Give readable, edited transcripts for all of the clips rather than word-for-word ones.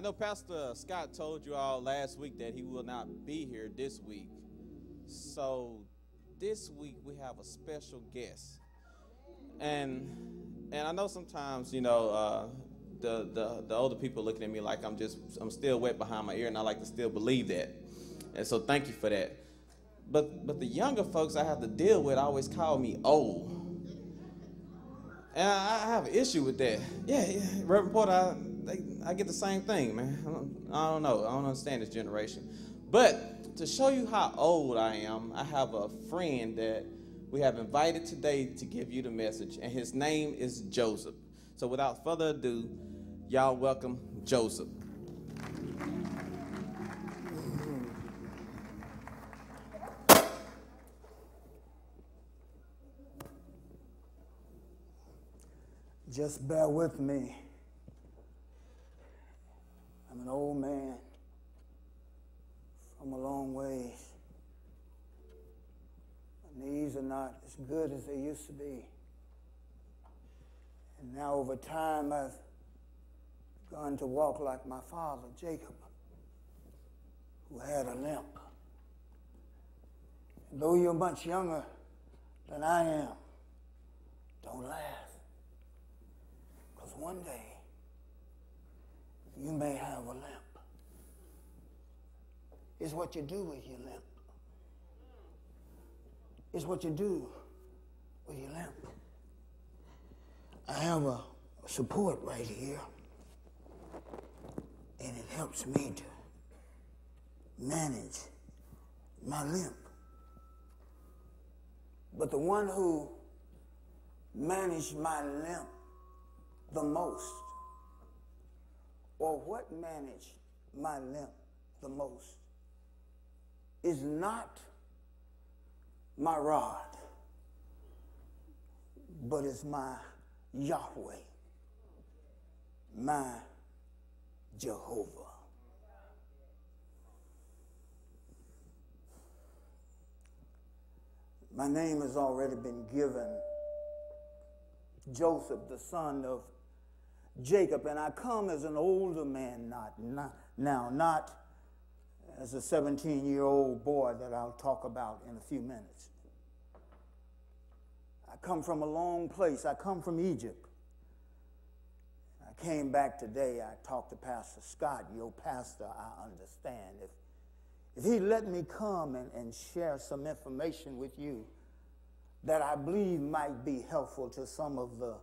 know Pastor Scott told you all last week that he will not be here this week. So this week we have a special guest. And I know sometimes, the older people looking at me like I'm still wet behind my ear, and I like to still believe that. And so thank you for that. But the younger folks I have to deal with always call me old. And I have an issue with that. Yeah, Reverend Porter, I get the same thing, man. I don't know. I don't understand this generation. But to show you how old I am, I have a friend that we have invited today to give you the message, and his name is Joseph. So without further ado, y'all welcome Joseph. Just bear with me. I'm an old man from a long ways. My knees are not as good as they used to be. And now over time I've begun to walk like my father, Jacob, who had a limp. And though you're much younger than I am, don't laugh. Because one day you may have a limp. It's what you do with your limp. It's what you do with your limp. I have a support right here, and it helps me to manage my limp. But the one who managed my limp the most, or what managed my limp the most, is not my rod, but it's my Yahweh, my Jehovah. My name has already been given, Joseph, the son of Jacob, and I come as an older man, not as a 17-year-old boy that I'll talk about in a few minutes. I come from a long place. I come from Egypt. I came back today. I talked to Pastor Scott, your pastor. I understand. If he let me come and share some information with you that I believe might be helpful to some of the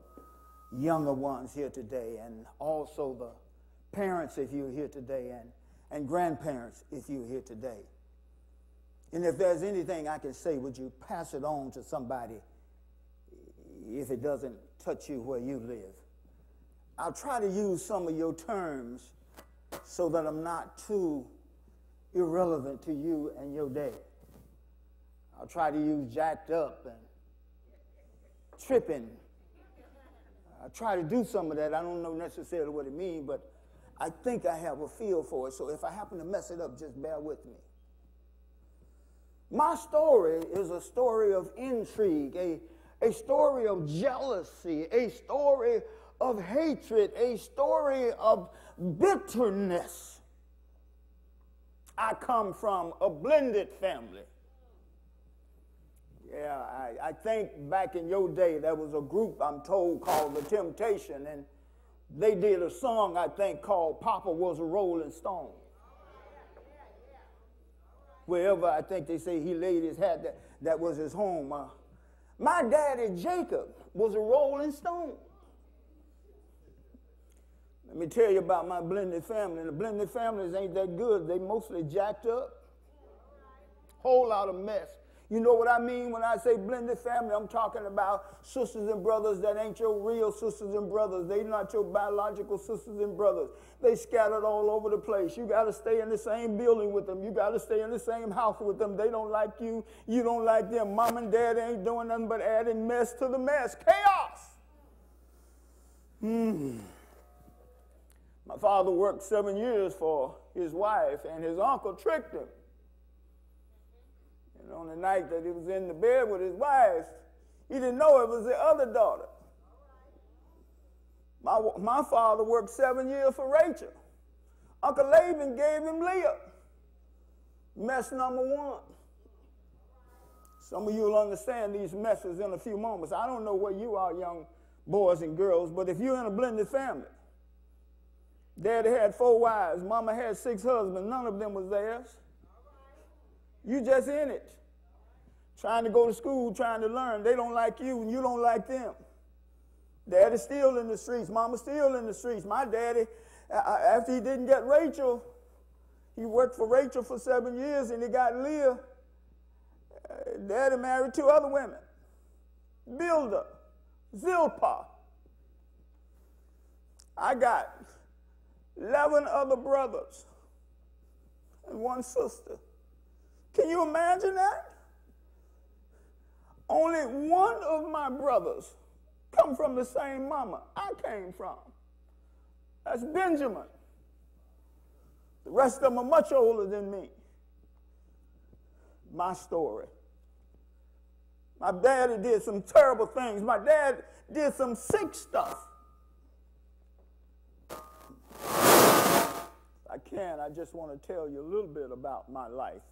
younger ones here today, and also the parents if you're here today, and grandparents if you're here today. And if there's anything I can say, would you pass it on to somebody if it doesn't touch you where you live? I'll try to use some of your terms so that I'm not too irrelevant to you and your day. I'll try to use jacked up and tripping. I try to do some of that. I don't know necessarily what it means, but I think I have a feel for it. So if I happen to mess it up, just bear with me. My story is a story of intrigue, a story of jealousy, a story of hatred, a story of bitterness. I come from a blended family. Yeah, I think back in your day, there was a group, I'm told, called The Temptation, and they did a song, I think, called Papa Was a Rolling Stone. Wherever I think they say he laid his hat, that was his home. My daddy, Jacob, was a rolling stone. Let me tell you about my blended family. The blended families ain't that good. They mostly jacked up. Whole lot of mess. You know what I mean when I say blended family? I'm talking about sisters and brothers that ain't your real sisters and brothers. They not your biological sisters and brothers. They scattered all over the place. You got to stay in the same building with them. You got to stay in the same house with them. They don't like you. You don't like them. Mom and dad ain't doing nothing but adding mess to the mess. Chaos. My father worked 7 years for his wife, and his uncle tricked him. And on the night that he was in the bed with his wife, he didn't know it was the other daughter. My father worked 7 years for Rachel. Uncle Laban gave him Leah. Mess number one. Some of you will understand these messes in a few moments. I don't know where you are, young boys and girls, but if you're in a blended family, Daddy had 4 wives, Mama had 6 husbands, none of them was theirs. You just in it. Trying to go to school, trying to learn. They don't like you and you don't like them. Daddy's still in the streets. Mama's still in the streets. My daddy, after he didn't get Rachel, he worked for Rachel for 7 years and he got Leah. Daddy married 2 other women. Bildah, Zilpah. I got 11 other brothers and 1 sister. Can you imagine that? Only 1 of my brothers come from the same mama I came from. That's Benjamin. The rest of them are much older than me. My story. My daddy did some terrible things. My dad did some sick stuff. I just want to tell you a little bit about my life.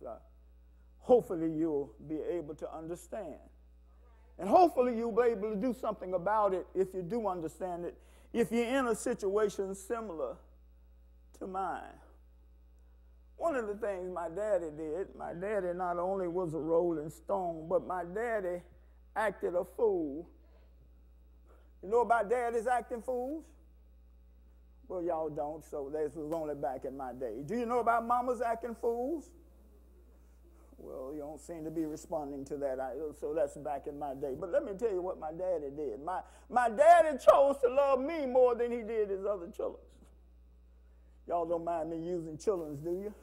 Hopefully you'll be able to understand. And hopefully you'll be able to do something about it if you do understand it, if you're in a situation similar to mine. One of the things my daddy did, my daddy not only was a rolling stone, but my daddy acted a fool. You know about daddies acting fools? Well, y'all don't, so this was only back in my day. Do you know about mamas acting fools? Well, you don't seem to be responding to that, so that's back in my day. But let me tell you what my daddy did. My daddy chose to love me more than he did his other children. Y'all don't mind me using children's, do you?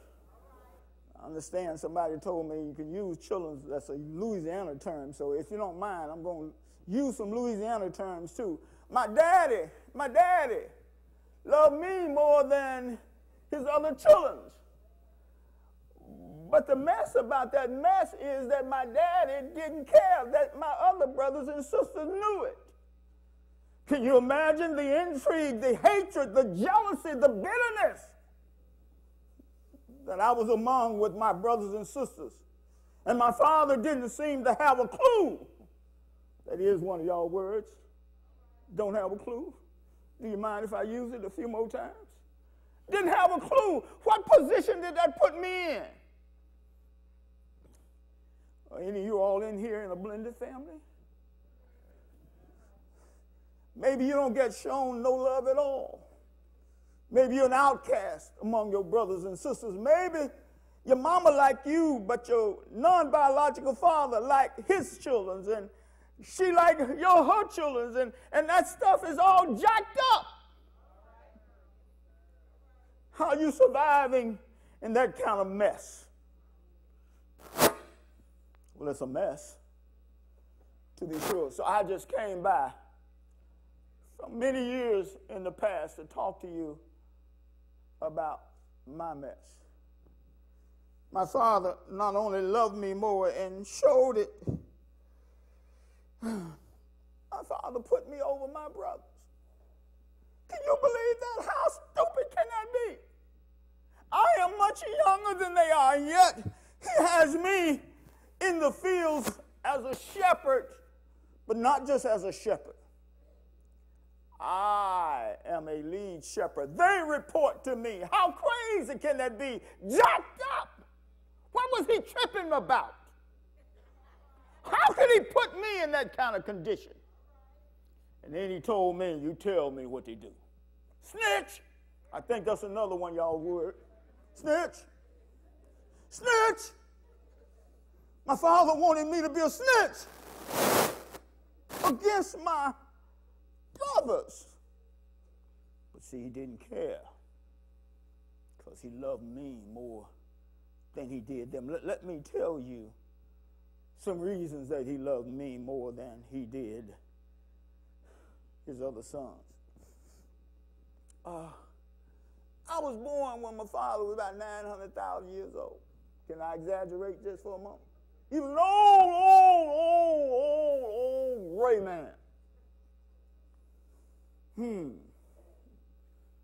I understand somebody told me you can use children's. That's a Louisiana term, so if you don't mind, I'm going to use some Louisiana terms too. My daddy loved me more than his other children. But the mess about that mess is that my daddy didn't care that my other brothers and sisters knew it. Can you imagine the intrigue, the hatred, the jealousy, the bitterness that I was among with my brothers and sisters? And my father didn't seem to have a clue. That is one of y'all words. Don't have a clue. Do you mind if I use it a few more times? Didn't have a clue. What position did that put me in? Are any of you all in here in a blended family? Maybe you don't get shown no love at all. Maybe you're an outcast among your brothers and sisters. Maybe your mama like you, but your non-biological father like his children, and she like her children, and that stuff is all jacked up. How are you surviving in that kind of mess? Well, it's a mess, to be sure. So I just came by from many years in the past to talk to you about my mess. My father not only loved me more and showed it, my father put me over my brothers. Can you believe that? How stupid can that be? I am much younger than they are, and yet he has me in the fields as a shepherd, but not just as a shepherd. I am a lead shepherd. They report to me. How crazy can that be? Jacked up. What was he tripping about? How could he put me in that kind of condition? And then he told me, you tell me what to do. Snitch. I think that's another one y'all word. Snitch. Snitch. My father wanted me to be a snitch against my brothers. But see, he didn't care because he loved me more than he did them. Let me tell you some reasons that he loved me more than he did his other sons. I was born when my father was about 900,000 years old. Can I exaggerate just for a moment? He was an old gray man.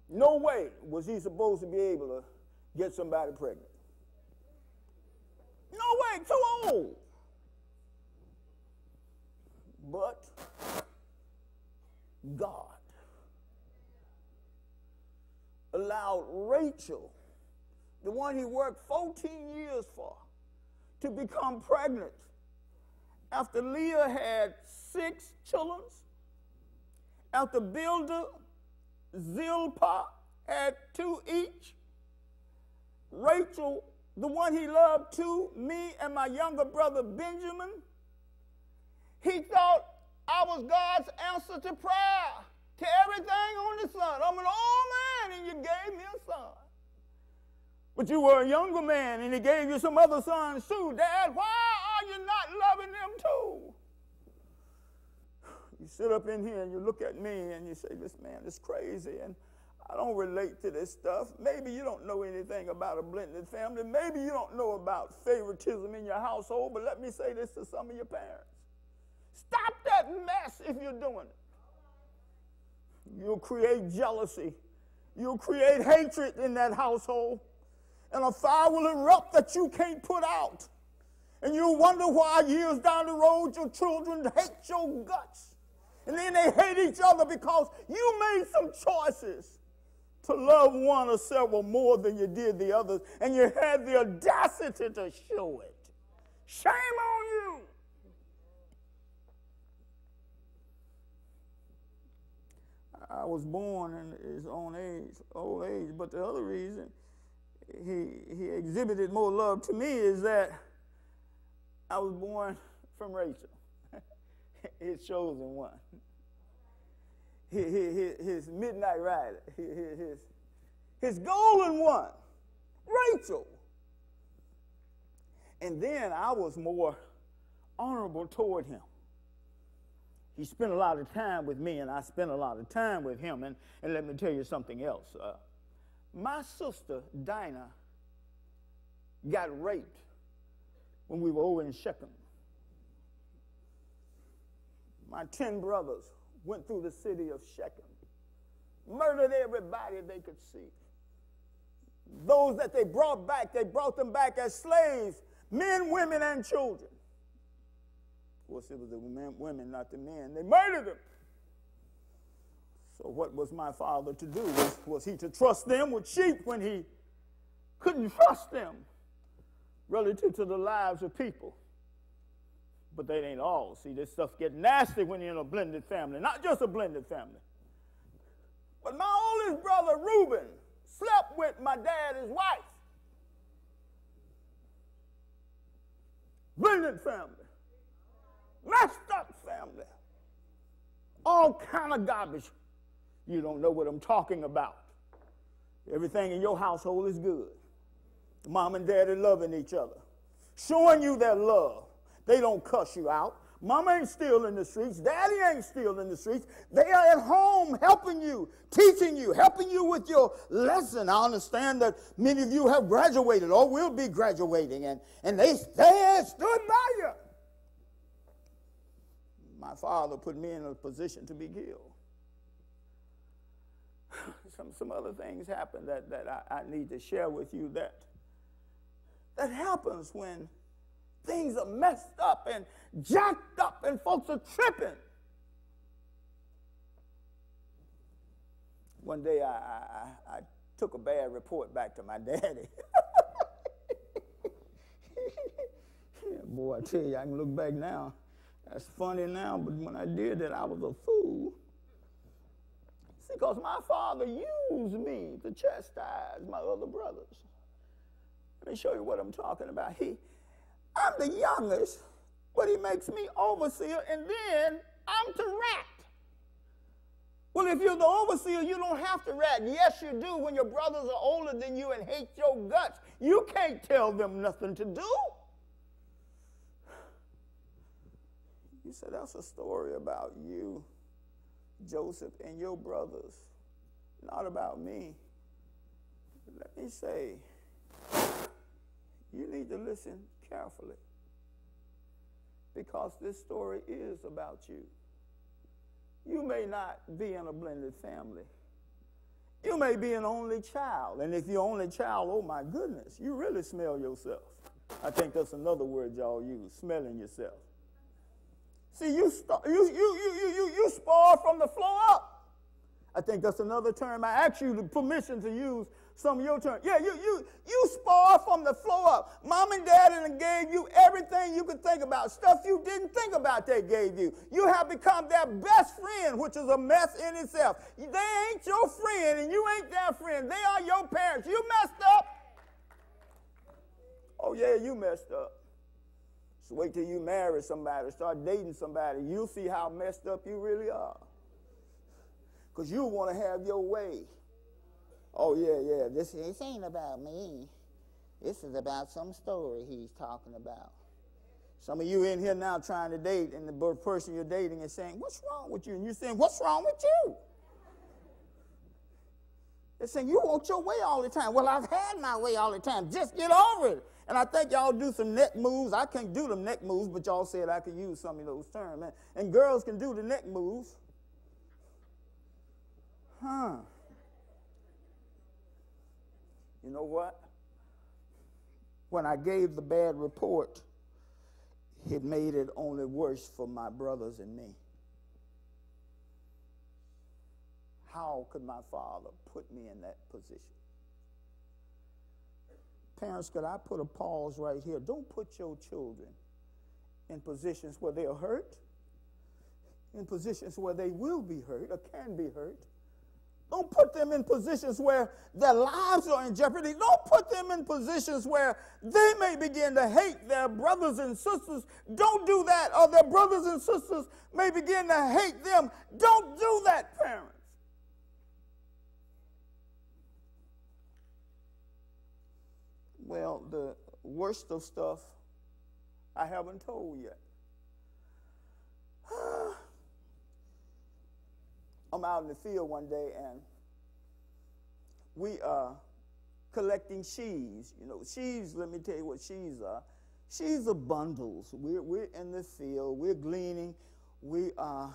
No way was he supposed to be able to get somebody pregnant. No way, too old. But God allowed Rachel, the one he worked 14 years for, to become pregnant after Leah had 6 children, after Bilhah, Zilpah had 2 each. Rachel, the one he loved too, me and my younger brother Benjamin, he thought I was God's answer to prayer, to everything on the sun. I'm an old man and you gave me a son. But you were a younger man and he gave you some other sons too. Dad, why are you not loving them too? You sit up in here and you look at me and you say, this man is crazy and I don't relate to this stuff. Maybe you don't know anything about a blended family. Maybe you don't know about favoritism in your household, but let me say this to some of your parents. Stop that mess if you're doing it. You'll create jealousy. You'll create hatred in that household. And a fire will erupt that you can't put out. And you'll wonder why years down the road your children hate your guts. And then they hate each other because you made some choices to love one or several more than you did the others. And you had the audacity to show it. Shame on you. I was born in his old age, but the other reason he exhibited more love to me is that I was born from Rachel, his chosen one, his midnight rider, his golden one, Rachel. And then I was more honorable toward him. He spent a lot of time with me, and I spent a lot of time with him. And let me tell you something else. My sister, Dinah, got raped when we were over in Shechem. My 10 brothers went through the city of Shechem, murdered everybody they could see. Those that they brought them back as slaves, men, women, and children. Of course, it was the women, not the men. They murdered them. So what was my father to do? Was he to trust them with sheep when he couldn't trust them relative to the lives of people? But that ain't all. See, this stuff gets nasty when you're in a blended family. Not just a blended family. But my oldest brother, Reuben, slept with my dad's wife. Blended family. Messed up family. All kind of garbage. You don't know what I'm talking about. Everything in your household is good. Mom and daddy loving each other. Showing you their love. They don't cuss you out. Mama ain't still in the streets. Daddy ain't still in the streets. They are at home helping you, teaching you, helping you with your lesson. I understand that many of you have graduated or will be graduating, and they stood by you. My father put me in a position to be killed. Some other things happen that I need to share with you that happens when things are messed up and jacked up and folks are tripping. One day I took a bad report back to my daddy. Boy, I tell you, I can look back now. That's funny now, but when I did that, I was a fool. See, because my father used me to chastise my other brothers. Let me show you what I'm talking about. I'm the youngest, but he makes me overseer, and then I'm to rat. Well, if you're the overseer, you don't have to rat. Yes, you do when your brothers are older than you and hate your guts. You can't tell them nothing to do. You said, that's a story about you, Joseph, and your brothers, not about me. Let me say, you need to listen carefully, because this story is about you. You may not be in a blended family, You may be an only child, and if you're only child, oh my goodness, you really smell yourself. I think that's another word y'all use, smelling yourself. See, you spoil from the floor up. I think that's another term. I asked you the permission to use some of your terms. Yeah, you spoil from the floor up. Mom and Dad gave you everything you could think about, stuff you didn't think about they gave you. You have become their best friend, which is a mess in itself. They ain't your friend, and you ain't their friend. They are your parents. You messed up. Oh, yeah, you messed up. So wait till you marry somebody, start dating somebody. You'll see how messed up you really are. Because you want to have your way. Oh, yeah, this ain't about me. This is about some story he's talking about. Some of you in here now trying to date, and the person you're dating is saying, what's wrong with you? And you're saying, what's wrong with you? They're saying, you want your way all the time. Well, I've had my way all the time. Just get over it. And I think y'all do some neck moves. I can't do them neck moves, but y'all said I could use some of those terms. And girls can do the neck moves. You know what? When I gave the bad report, it made it only worse for my brothers and me. How could my father put me in that position? Parents, could I put a pause right here? Don't put your children in positions where they are hurt, in positions where they will be hurt or can be hurt. Don't put them in positions where their lives are in jeopardy. Don't put them in positions where they may begin to hate their brothers and sisters. Don't do that, or their brothers and sisters may begin to hate them. Don't do that, parents. Well, the worst of stuff I haven't told yet. I'm out in the field one day, and we are collecting sheaves. You know, sheaves, let me tell you what sheaves are. Sheaves are bundles. We're in the field. We're gleaning. We are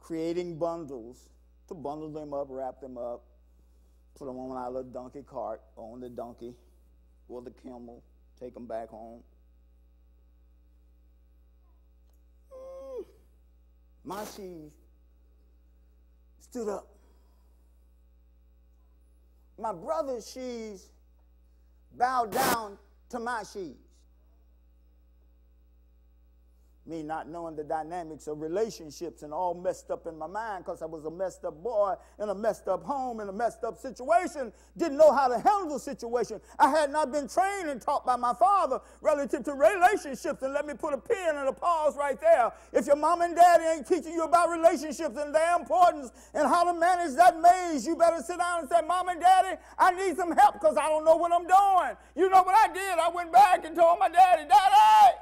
creating bundles to bundle them up, wrap them up, put them on our little donkey cart, on the donkey or the camel, take them back home. My sheaves stood up. My brother's sheaves bowed down to my sheaves. Me not knowing the dynamics of relationships and all messed up in my mind because I was a messed up boy in a messed up home in a messed up situation, didn't know how to handle the situation. I had not been trained and taught by my father relative to relationships. And let me put a pin and a pause right there. If your mom and daddy ain't teaching you about relationships and their importance and how to manage that maze, you better sit down and say, Mom and Daddy, I need some help because I don't know what I'm doing. You know what I did? I went back and told my daddy, Daddy!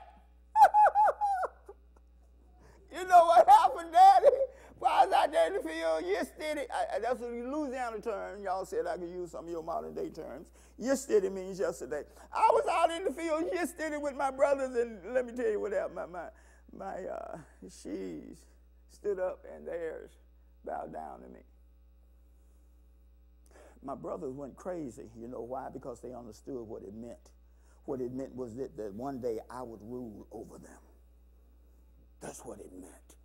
You know what happened, Daddy? While I was out there in the field, yesterday, that's a Louisiana term. Y'all said I could use some of your modern day terms. Yesterday means yesterday. I was out in the field yesterday with my brothers, and let me tell you what happened. My sheaves stood up, and theirs bowed down to me. My brothers went crazy. You know why? Because they understood what it meant. What it meant was that one day I would rule over them. That's what it meant.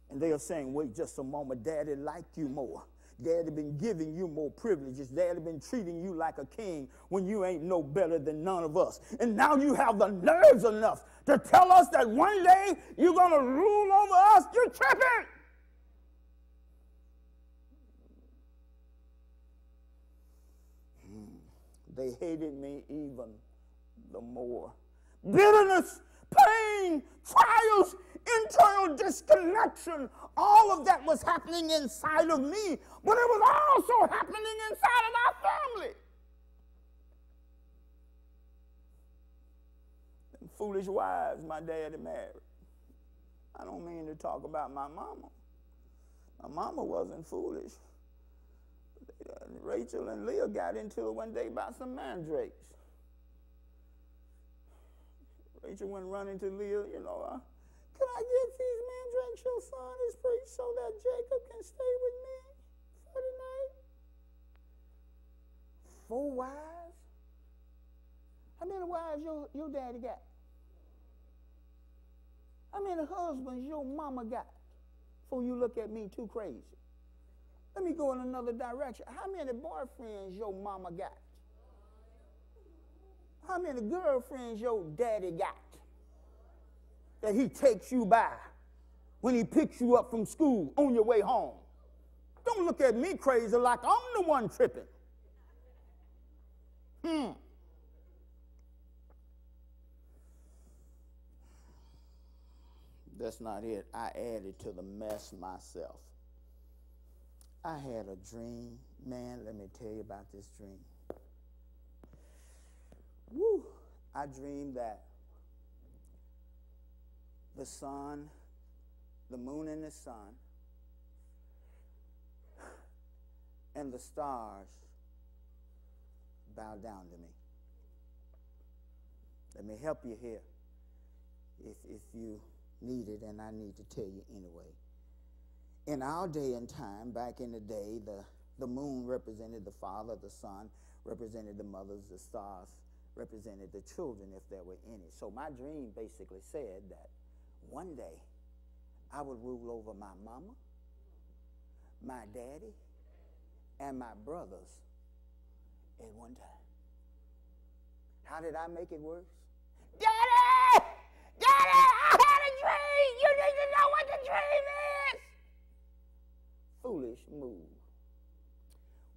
And they are saying, wait just a moment, Daddy liked you more. Daddy been giving you more privileges. Daddy been treating you like a king when you ain't no better than none of us. And now you have the nerves enough to tell us that one day you're going to rule over us. You're tripping. They hated me even the more. Bitterness, pain, trials, internal disconnection, all of that was happening inside of me, but it was also happening inside of our family. And foolish wives my daddy married. I don't mean to talk about my mama. My mama wasn't foolish. Rachel and Leah got into it one day about some mandrakes. Rachel went running to Leah, can I get these mandrakes your son is preached so that Jacob can stay with me for the night? 4 wives? How many wives your daddy got? How many husbands your mama got? Before you look at me too crazy. Let me go in another direction. How many boyfriends your mama got? How many girlfriends your daddy got that he takes you by when he picks you up from school on your way home? Don't look at me crazy like I'm the one tripping. That's not it. I added to the mess myself. I had a dream. Man, let me tell you about this dream. Woo! I dreamed that the sun, the moon and the sun, and the stars bow down to me. Let me help you here if you need it, and I need to tell you anyway. In our day and time, back in the day, the moon represented the father, the sun represented the mothers, the stars represented the children if there were any. So my dream basically said that one day I would rule over my mama, my daddy, and my brothers at one time. How did I make it worse? Daddy! Daddy, I had a dream! You need to know what the dream is! Foolish move.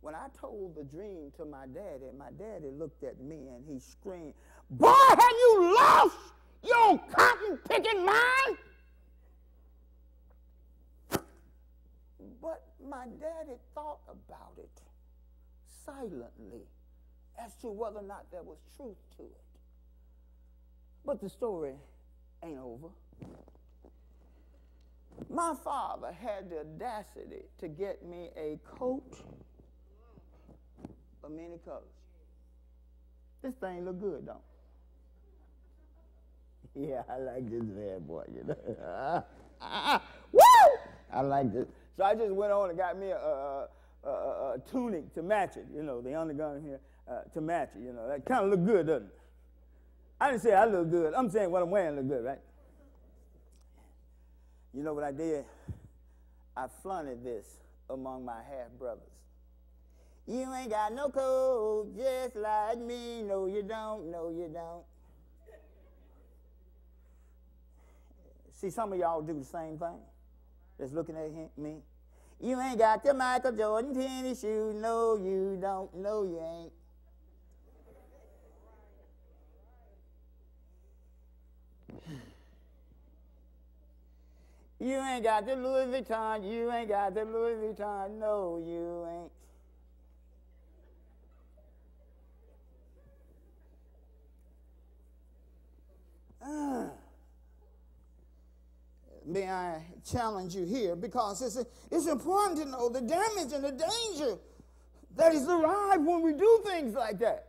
When I told the dream to my daddy looked at me and he screamed, "Boy, have you lost your cotton-picking mind?" But my daddy thought about it silently as to whether or not there was truth to it. But the story ain't over. My father had the audacity to get me a coat of many colors. This thing look good, don't it? Yeah, I like this bad boy, you know. Woo! I like this. So I just went on and got me a tunic to match it, you know, the undergarment here to match it, you know. That kind of look good, doesn't it? I didn't say I look good. I'm saying what I'm wearing look good, right? You know what I did? I flaunted this among my half-brothers. You ain't got no coat just like me. No, you don't. No, you don't. See, some of y'all do the same thing. Just looking at me. You ain't got the Michael Jordan tennis shoes. No, you don't. No, you ain't. You ain't got the Louis Vuitton. You ain't got the Louis Vuitton. No, you ain't. May I challenge you here, because it's important to know the damage and the danger that is derived when we do things like that.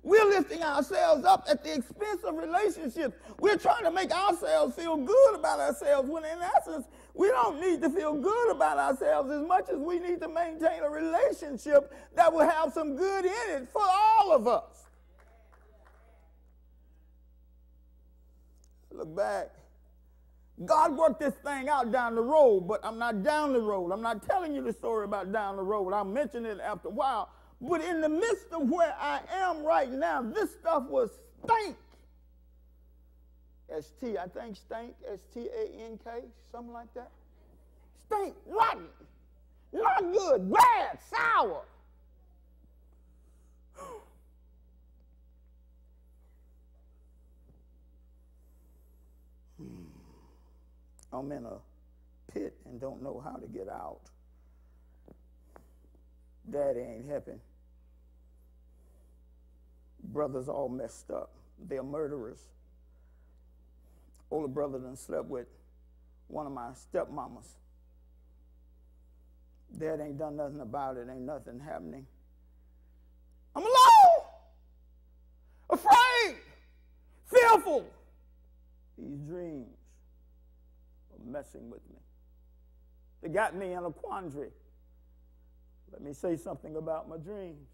We're lifting ourselves up at the expense of relationships. We're trying to make ourselves feel good about ourselves, when in essence, we don't need to feel good about ourselves as much as we need to maintain a relationship that will have some good in it for all of us. Look back. God worked this thing out down the road, but I'm not down the road. I'm not telling you the story about down the road. I'll mention it after a while. But in the midst of where I am right now, this stuff was stink. S-T, I think stink, S-T-A-N-K, something like that. Stink, rotten, not good, bad, sour. I'm in a pit and don't know how to get out. Daddy ain't helping. Brothers all messed up. They're murderers. Older brother done slept with one of my stepmamas. Dad ain't done nothing about it. Ain't nothing happening. I'm alone, afraid, fearful. These dreams are messing with me. They got me in a quandary. Let me say something about my dreams.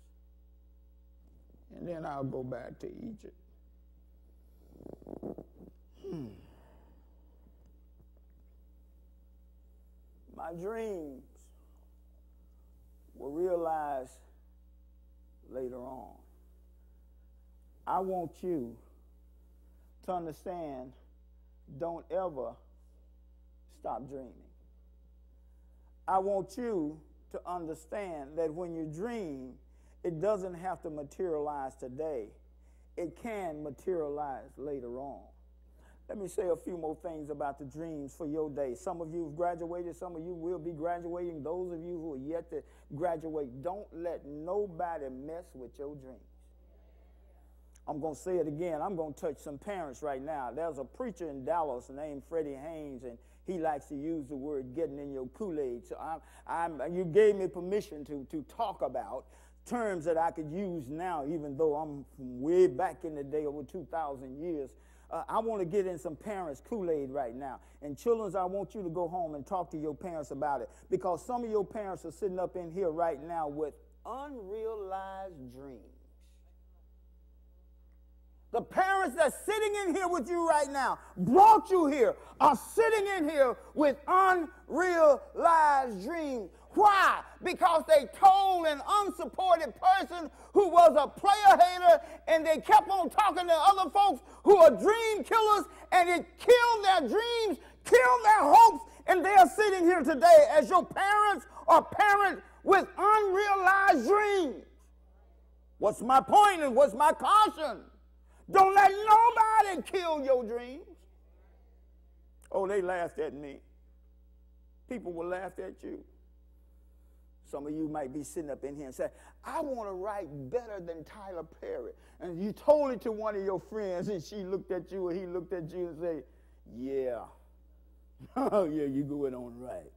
and then I'll go back to Egypt. My dreams were realized later on. I want you to understand, don't ever stop dreaming. I want you to understand that when you dream, it doesn't have to materialize today. It can materialize later on. Let me say a few more things about the dreams for your day. Some of you have graduated. Some of you will be graduating. Those of you who are yet to graduate, don't let nobody mess with your dreams. I'm going to say it again. I'm going to touch some parents right now. There's a preacher in Dallas named Freddie Haynes, and he likes to use the word getting in your Kool-Aid. So you gave me permission to talk about terms that I could use now, even though I'm from way back in the day, over 2,000 years. I want to get in some parents' Kool-Aid right now. And children, I want you to go home and talk to your parents about it, because some of your parents are sitting up in here right now with unrealized dreams. The parents that's sitting in here with you right now, brought you here, are sitting in here with unrealized dreams. Why? Because they told an unsupported person who was a player hater, and they kept on talking to other folks who are dream killers, and it killed their dreams, killed their hopes, and they are sitting here today as your parents or parents with unrealized dreams. What's my point and what's my caution? Don't let nobody kill your dreams. Oh, they laughed at me. People will laugh at you. Some of you might be sitting up in here and say, I want to write better than Tyler Perry. And you told it to one of your friends, and she looked at you, or he looked at you and said, yeah. Oh, yeah, you going on right.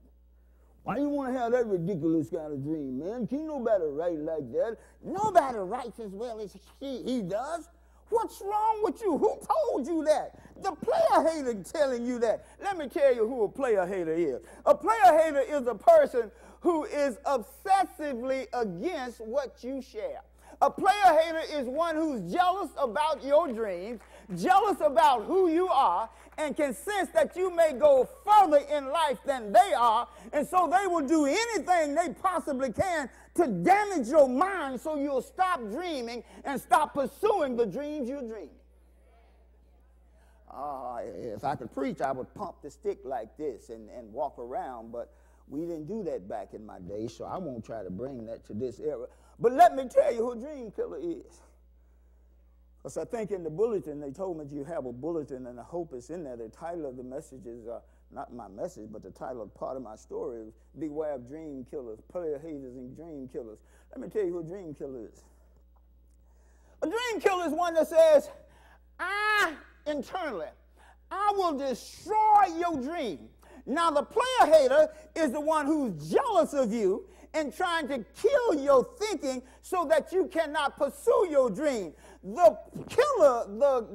Why you want to have that ridiculous kind of dream, man? Can nobody write like that? Nobody writes as well as he does. What's wrong with you? Who told you that? The player hater telling you that. Let me tell you who a player hater is. A player hater is a person who is obsessively against what you share. A player hater is one who's jealous about your dreams, jealous about who you are, and can sense that you may go further in life than they are, and so they will do anything they possibly can to damage your mind so you'll stop dreaming and stop pursuing the dreams you're dreaming. If I could preach, I would pump the stick like this and walk around, but we didn't do that back in my day, so I won't try to bring that to this era. But let me tell you who a dream killer is. Because I think in the bulletin, they told me you have a bulletin, and I hope it's in there. The title of the message is, not my message, but the title of part of my story is Beware of Dream Killers, Player Haters and Dream Killers. Let me tell you who a dream killer is. A dream killer is one that says, internally, I will destroy your dream. Now, the player hater is the one who's jealous of you and trying to kill your thinking so that you cannot pursue your dream. The killer,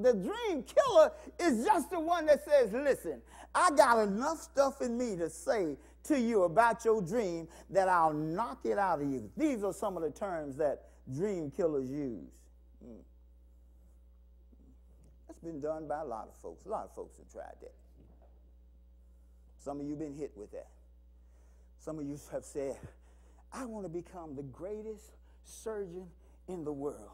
the dream killer is just the one that says, listen, I got enough stuff in me to say to you about your dream that I'll knock it out of you. These are some of the terms that dream killers use. That's been done by a lot of folks. A lot of folks have tried that. Some of you have been hit with that. Some of you have said, I want to become the greatest surgeon in the world.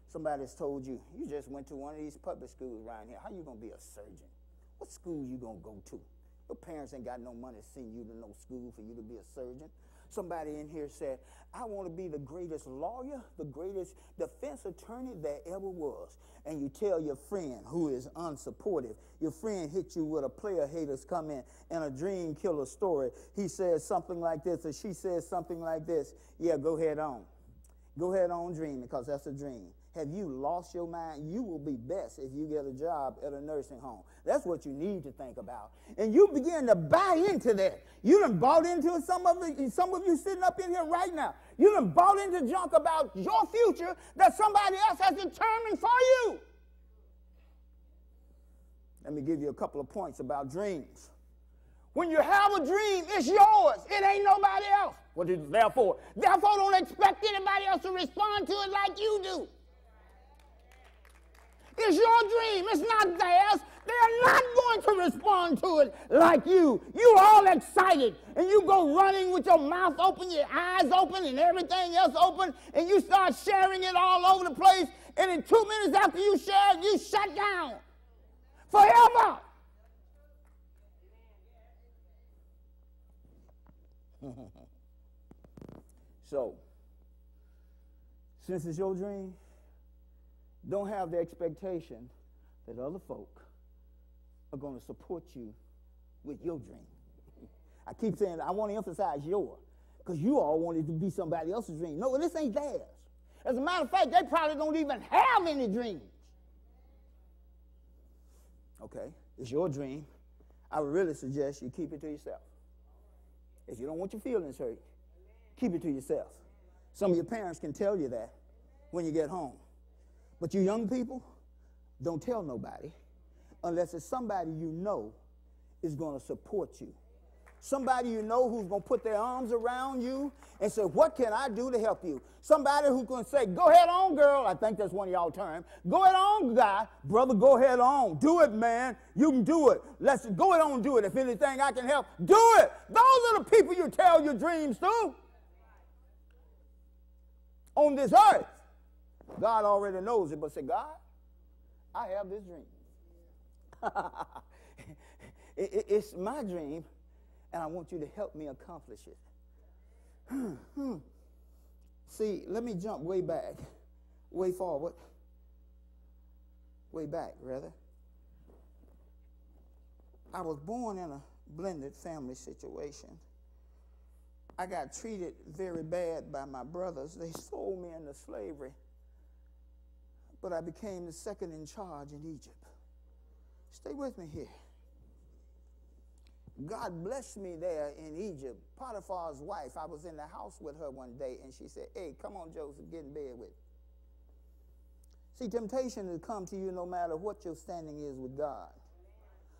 Somebody's told you, you just went to one of these public schools around here. How you going to be a surgeon? What school you going to go to? Your parents ain't got no money to send you to no school for you to be a surgeon. Somebody in here said, I want to be the greatest lawyer, the greatest defense attorney there ever was. And you tell your friend who is unsupportive, your friend hit you with a player haters come in and a dream killer story. He says something like this, or she says something like this. Yeah, go ahead on. Go ahead on dreaming, because that's a dream. Have you lost your mind? You will be best if you get a job at a nursing home. That's what you need to think about. And you begin to buy into that. You done bought into it. Some of you sitting up in here right now, you done bought into junk about your future that somebody else has determined for you. Let me give you a couple of points about dreams. When you have a dream, it's yours. It ain't nobody else. What is therefore? Therefore, don't expect anybody else to respond to it like you do. is your dream. It's not theirs. They're not going to respond to it like you. You're all excited, and you go running with your mouth open, your eyes open, and everything else open, and you start sharing it all over the place, and in 2 minutes after you share it, you shut down forever. So, since it's your dream, don't have the expectation that other folk are going to support you with your dream. I keep saying I want to emphasize yours, because you all want it to be somebody else's dream. No, this ain't theirs. As a matter of fact, they probably don't even have any dreams. Okay, it's your dream. I would really suggest you keep it to yourself. If you don't want your feelings hurt, keep it to yourself. Some of your parents can tell you that when you get home. But you young people, don't tell nobody unless it's somebody you know is going to support you. Somebody you know who's going to put their arms around you and say, what can I do to help you? Somebody who's going to say, go ahead on, girl. I think that's one of y'all terms. Go ahead on, guy. Brother, go ahead on. Do it, man. You can do it. Let's go ahead on and do it. If anything I can help, do it. Those are the people you tell your dreams to. On this earth, God already knows it, but say, God, I have this dream. It's my dream, and I want you to help me accomplish it. See, let me jump way back, way forward, way back, rather. I was born in a blended family situation. I got treated very bad by my brothers. They sold me into slavery, but I became the second in charge in Egypt. Stay with me here. God blessed me there in Egypt. Potiphar's wife, I was in the house with her one day, and she said, hey, come on, Joseph, get in bed with me. See, temptation will come to you no matter what your standing is with God.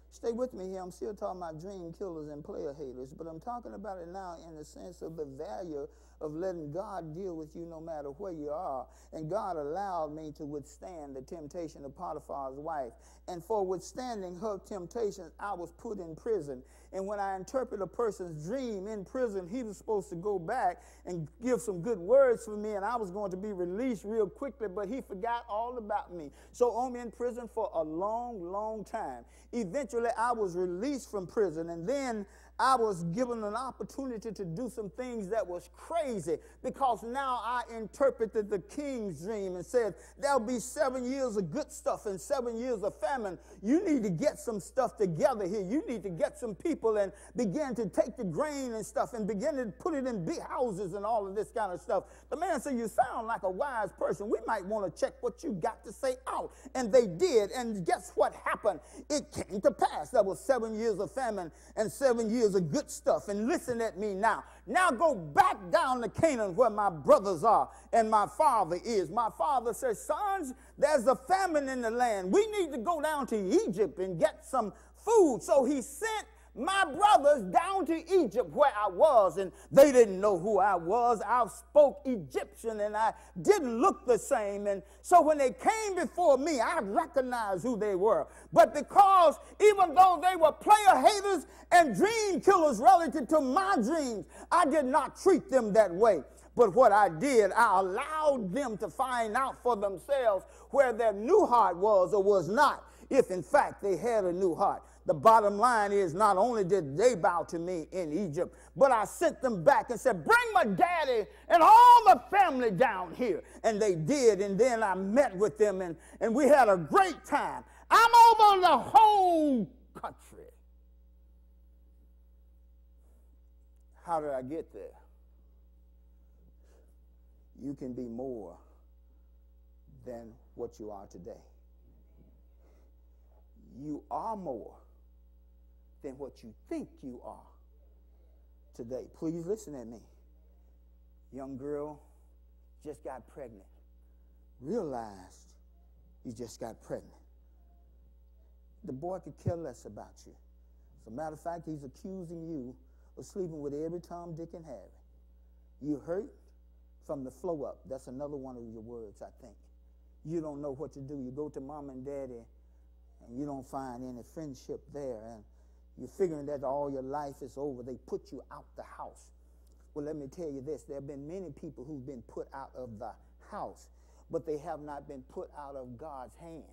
Stay with me here. I'm still talking about dream killers and player haters, but I'm talking about it now in the sense of the value of letting God deal with you no matter where you are. And God allowed me to withstand the temptation of Potiphar's wife. And for withstanding her temptations, I was put in prison. And when I interpret a person's dream in prison, he was supposed to go back and give some good words for me, and I was going to be released real quickly, but he forgot all about me. So I'm in prison for a long, long time. Eventually, I was released from prison, and then I was given an opportunity to do some things that was crazy, because now I interpreted the king's dream and said, there'll be 7 years of good stuff and 7 years of famine. You need to get some stuff together here. You need to get some people and begin to take the grain and stuff and begin to put it in big houses and all of this kind of stuff. The man said, you sound like a wise person. We might want to check what you got to say out. And they did. And guess what happened? It came to pass. There was 7 years of famine and 7 years of good stuff. And listen at me now. Now go back down to Canaan where my brothers are and my father is. My father says, sons, there's a famine in the land. We need to go down to Egypt and get some food. So he sent my brothers down to Egypt where I was, and they didn't know who I was. I spoke Egyptian, and I didn't look the same. And so when they came before me, I recognized who they were. But because even though they were player haters and dream killers relative to my dreams, I did not treat them that way. But what I did, I allowed them to find out for themselves where their new heart was or was not, if in fact they had a new heart. The bottom line is, not only did they bow to me in Egypt, but I sent them back and said, bring my daddy and all the family down here. And they did, and then I met with them, and we had a great time. I'm over the whole country. How did I get there? You can be more than what you are today. You are more than what you think you are today. Please listen at me. Young girl just got pregnant. Realized you just got pregnant. The boy could care less about you. As a matter of fact, he's accusing you of sleeping with every Tom, Dick, and Harry. You hurt from the flow up. That's another one of your words, I think. you don't know what to do. You go to mom and daddy, and you don't find any friendship there, and you're figuring that all your life is over. They put you out the house. Well, let me tell you this. There have been many people who've been put out of the house, but they have not been put out of God's hand.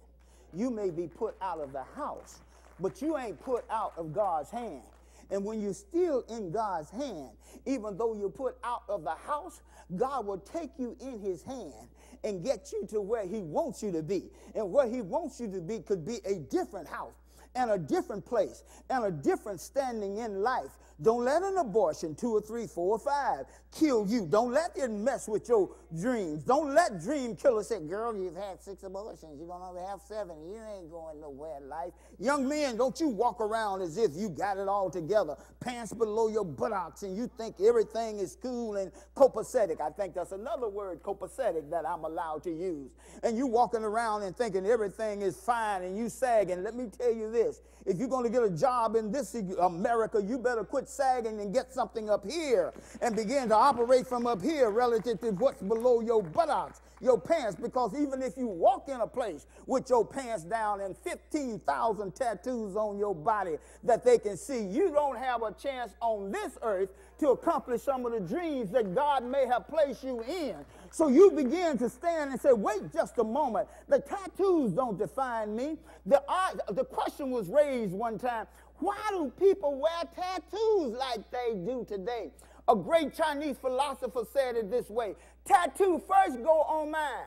You may be put out of the house, but you ain't put out of God's hand. And when you're still in God's hand, even though you're put out of the house, God will take you in his hand and get you to where he wants you to be. And where he wants you to be could be a different house and a different place and a different standing in life. Don't let an abortion, 2 or 3, 4 or 5, kill you. Don't let it mess with your dreams. Don't let dream killers say, girl, you've had 6 abortions. You're going to only have 7. You ain't going nowhere in life. Young men, don't you walk around as if you got it all together, pants below your buttocks, and you think everything is cool and copacetic. I think that's another word, copacetic, that I'm allowed to use. And you walking around and thinking everything is fine and you sagging. Let me tell you this. If you're going to get a job in this America, you better quit sagging and get something up here and begin to operate from up here relative to what's below your buttocks, your pants, because even if you walk in a place with your pants down and 15,000 tattoos on your body that they can see, you don't have a chance on this earth to accomplish some of the dreams that God may have placed you in. So you begin to stand and say, wait just a moment. The tattoos don't define me. The question was raised one time, why do people wear tattoos like they do today? A great Chinese philosopher said it this way, tattoo first, go on mine.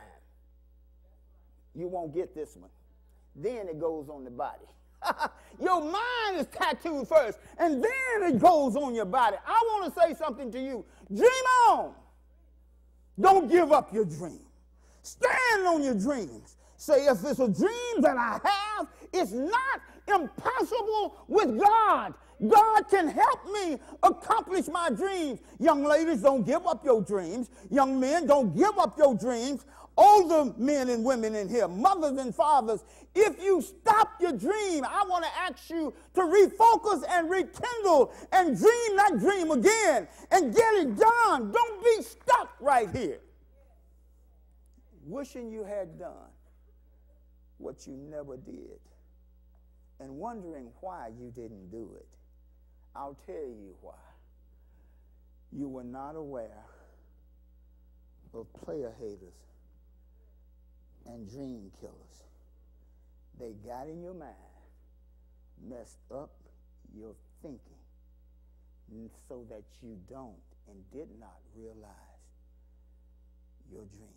You won't get this one. Then it goes on the body. Your mind is tattooed first, and then it goes on your body. I want to say something to you. Dream on. Don't give up your dream. Stand on your dreams. Say, if it's a dream that I have, it's not impossible with God. God can help me accomplish my dreams. Young ladies, don't give up your dreams. Young men, don't give up your dreams. Older men and women in here, mothers and fathers, if you stop your dream, I want to ask you to refocus and rekindle and dream that dream again and get it done. Don't be stuck right here, wishing you had done what you never did and wondering why you didn't do it. I'll tell you why. You were not aware of player haters and dream killers. They got in your mind, messed up your thinking so that you don't and did not realize your dream.